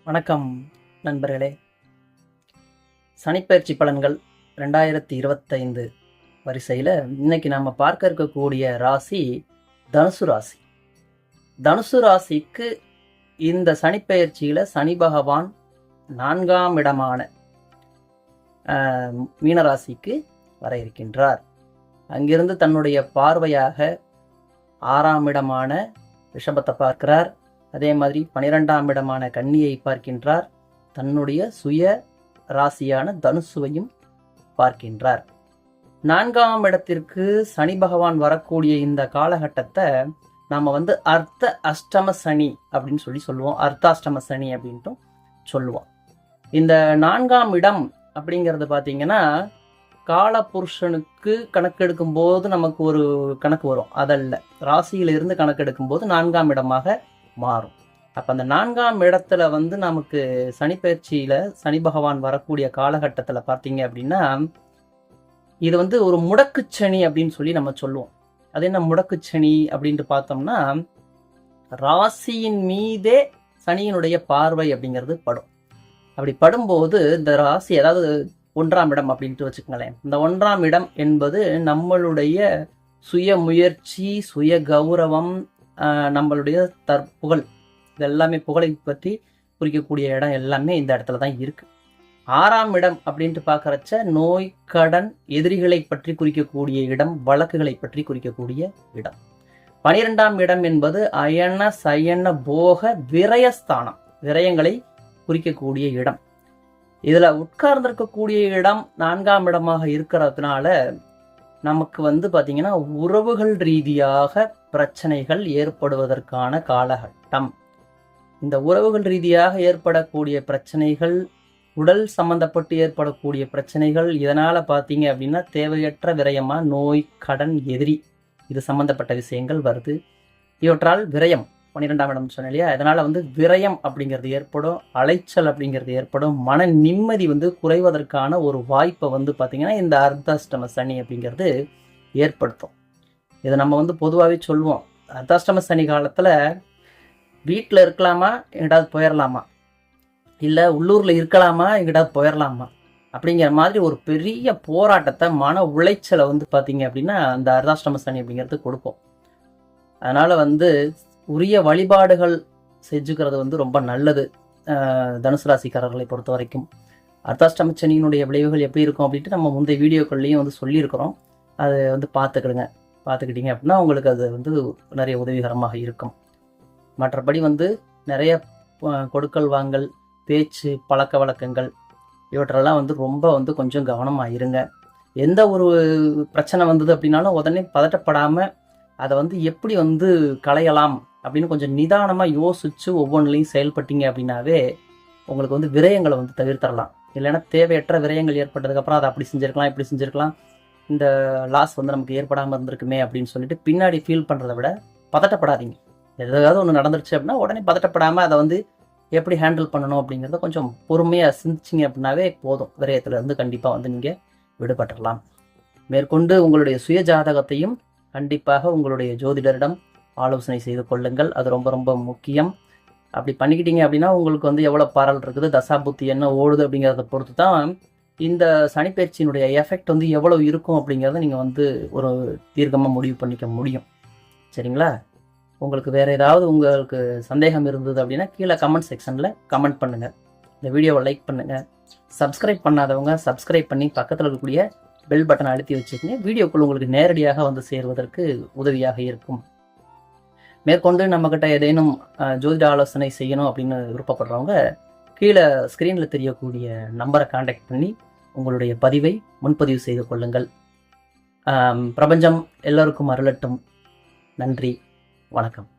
வணக்கம் நண்பர்களே. சனிப்பெயர்ச்சி பலன்கள் 2025 வரிசையில் இன்னைக்கு நாம் பார்க்க இருக்கக்கூடிய ராசி தனுசு ராசி. தனுசு ராசிக்கு இந்த சனிப்பெயர்ச்சியில் சனி பகவான் 4ஆம் இடமான மீனராசிக்கு வர இருக்கின்றார். அங்கிருந்து தன்னுடைய பார்வையாக 6ஆம் இடமான ரிஷபத்தை பார்க்கிறார். அதே மாதிரி 12ஆம் இடமான கன்னியை பார்க்கின்றார். தன்னுடைய சுய ராசியான தனுசுவையும் பார்க்கின்றார். 4ஆம் இடத்திற்கு சனி பகவான் வரக்கூடிய இந்த காலகட்டத்தை நாம் அர்த்த அஷ்டம சனி அப்படின்னு சொல்லுவோம். அர்த்தாஷ்டம சனி அப்படின்ட்டும் சொல்லுவோம். இந்த 4ஆம் இடம் அப்படிங்கிறது பார்த்தீங்கன்னா காலபுருஷனுக்கு கணக்கெடுக்கும் போது நமக்கு ஒரு கணக்கு வரும். அதல்ல, ராசியிலிருந்து கணக்கெடுக்கும் போது 4ஆம் இடமாக மாறும். அப்போ அந்த 4ஆம் இடத்துல நமக்கு சனிப்பெயர்ச்சியில் சனி பகவான் வரக்கூடிய காலகட்டத்தில் பார்த்தீங்க அப்படின்னா இது ஒரு முடக்குச்சனி அப்படின்னு சொல்லி நம்ம சொல்லுவோம். அது என்ன முடக்குச்சனி அப்படின்ட்டு பார்த்தோம்னா, ராசியின் மீதே சனியினுடைய பார்வை அப்படிங்கிறது படும். அப்படி படும்போது இந்த ராசி, அதாவது 1ஆம் இடம் அப்படின்ட்டு வச்சுக்கோங்களேன். இந்த 1ஆம் இடம் என்பது நம்மளுடைய சுய முயற்சி, சுய கௌரவம், நம்மளுடைய புகழ், இது எல்லாமே புகழை பற்றி குறிக்கக்கூடிய இடம் எல்லாமே இந்த இடத்துல தான் இருக்கு. 6ஆம் இடம் அப்படின்ட்டு பார்க்கறச்ச நோய், கடன், எதிரிகளை பற்றி குறிக்கக்கூடிய இடம், வழக்குகளை பற்றி குறிக்கக்கூடிய இடம். 12ஆம் இடம் என்பது அயன சயன போக விரயஸ்தானம், விரயங்களை குறிக்கக்கூடிய இடம். இதுல உட்கார்ந்திருக்கக்கூடிய இடம் 4ஆம் இடமாக இருக்கிறதுனால நமக்கு பாத்தீங்கன்னா உறவுகள் ரீதியாக பிரச்சனைகள் ஏற்படுவதற்கான காலகட்டம். இந்த உறவுகள் ரீதியாக ஏற்படக்கூடிய பிரச்சனைகள், உடல் சம்பந்தப்பட்டு ஏற்படக்கூடிய பிரச்சனைகள், இதனால பார்த்தீங்க அப்படின்னா தேவையற்ற விரயமா நோய், கடன், எதிரி, இது சம்பந்தப்பட்ட விஷயங்கள் வருது. இவற்றால் விரயம், 12ஆம் இடம் சொன்னேன் இல்லையா, இதனால விரயம் அப்படிங்கிறது ஏற்படும், அலைச்சல் அப்படிங்கிறது ஏற்படும், மன நிம்மதி குறைவதற்கான ஒரு வாய்ப்பை பார்த்தீங்கன்னா இந்த அர்த்தாஷ்டம சனி அப்படிங்கிறது ஏற்படுத்தும். இதை நம்ம பொதுவாகவே சொல்லுவோம். அர்த்தாஷ்டம சனி காலத்தில் வீட்டில் இருக்கலாமா, எங்கிட்டாவது போயிடலாமா, இல்லை உள்ளூரில் இருக்கலாமா, எங்கிட்டாவது போயிடலாமா அப்படிங்கிற மாதிரி ஒரு பெரிய போராட்டத்தை, மன உளைச்சலை பார்த்தீங்க அப்படின்னா அந்த அர்த்தாஷ்டம சனி அப்படிங்கிறது கொடுப்போம். அதனால் உரிய வழிபாடுகள் செஞ்சுக்கிறது ரொம்ப நல்லது. தனுசு ராசிக்காரர்களை பொறுத்த வரைக்கும் அர்த்தாஷ்டம சனியினுடைய விளைவுகள் எப்படி இருக்கும் அப்படின்ட்டு நம்ம முந்தைய வீடியோக்கள்லையும் சொல்லியிருக்கிறோம். அதை பார்த்துக்கிட்டீங்க அப்படின்னா உங்களுக்கு அது நிறைய உதவிகரமாக இருக்கும். மற்றபடி நிறைய கொடுக்கல் வாங்கல், பேச்சு, பழக்க வழக்கங்கள், இவற்றெல்லாம் ரொம்ப கொஞ்சம் கவனமாக இருங்க. எந்த ஒரு பிரச்சனை வந்தது அப்படின்னாலும் உடனே பதட்டப்படாமல் அதை எப்படி களையலாம் அப்படின்னு கொஞ்சம் நிதானமாக யோசித்து ஒவ்வொன்றிலையும் செயல்பட்டீங்க அப்படின்னாவே உங்களுக்கு விரயங்களை தவிர்த்தரலாம். இல்லைன்னா தேவையற்ற விரயங்கள் ஏற்பட்டதுக்கப்புறம் அதை அப்படி செஞ்சுருக்கலாம், இப்படி செஞ்சுருக்கலாம், இந்த லாஸ் நமக்கு ஏற்படாமல் இருந்திருக்குமே அப்படின்னு சொல்லிட்டு பின்னாடி ஃபீல் பண்ணுறதை விட பதட்டப்படாதீங்க. எதாவது ஒன்று நடந்துருச்சு அப்படின்னா உடனே பதட்டப்படாமல் அதை எப்படி ஹேண்டில் பண்ணணும் அப்படிங்கிறத கொஞ்சம் பொறுமையாக சிந்திச்சிங்க அப்படின்னாவே போதும். விரயத்துலேருந்து கண்டிப்பாக நீங்கள் விடுபட்டுடலாம். மேற்கொண்டு உங்களுடைய சுய ஜாதகத்தையும் கண்டிப்பாக உங்களுடைய ஜோதிடரிடம் ஆலோசனை செய்து கொள்ளுங்கள். அது ரொம்ப ரொம்ப முக்கியம். அப்படி பண்ணிக்கிட்டீங்க அப்படின்னா உங்களுக்கு எவ்வளோ பாரல் இருக்குது, தசாபுத்தி என்ன ஓடுது அப்படிங்கிறத பொறுத்து தான் இந்த சனிப்பெயர்ச்சியினுடைய எஃபெக்ட் எவ்வளோ இருக்கும் அப்படிங்கிறத நீங்கள் ஒரு தீர்க்கமாக முடிவு பண்ணிக்க முடியும். சரிங்களா? உங்களுக்கு வேறு ஏதாவது உங்களுக்கு சந்தேகம் இருந்தது அப்படின்னா கீழே கமெண்ட் செக்ஷனில் கமெண்ட் பண்ணுங்கள். இந்த வீடியோவை லைக் பண்ணுங்கள். சப்ஸ்கிரைப் பண்ணாதவங்க சப்ஸ்கிரைப் பண்ணி பக்கத்தில் இருக்கக்கூடிய பெல் பட்டனை அழுத்தி வச்சுக்கோங்க. வீடியோக்குள் உங்களுக்கு நேரடியாக சேர்வதற்கு உதவியாக இருக்கும். மேற்கொண்டு நம்மக்கிட்ட ஏதேனும் ஜோதிட ஆலோசனை செய்யணும் அப்படின்னு விருப்பப்படுறவங்க கீழே ஸ்க்ரீனில் தெரியக்கூடிய நம்பரை காண்டாக்ட் பண்ணி உங்களுடைய பதிவை முன்பதிவு செய்து கொள்ளுங்கள். பிரபஞ்சம் எல்லோருக்கும் அருளட்டும். நன்றி, வணக்கம்.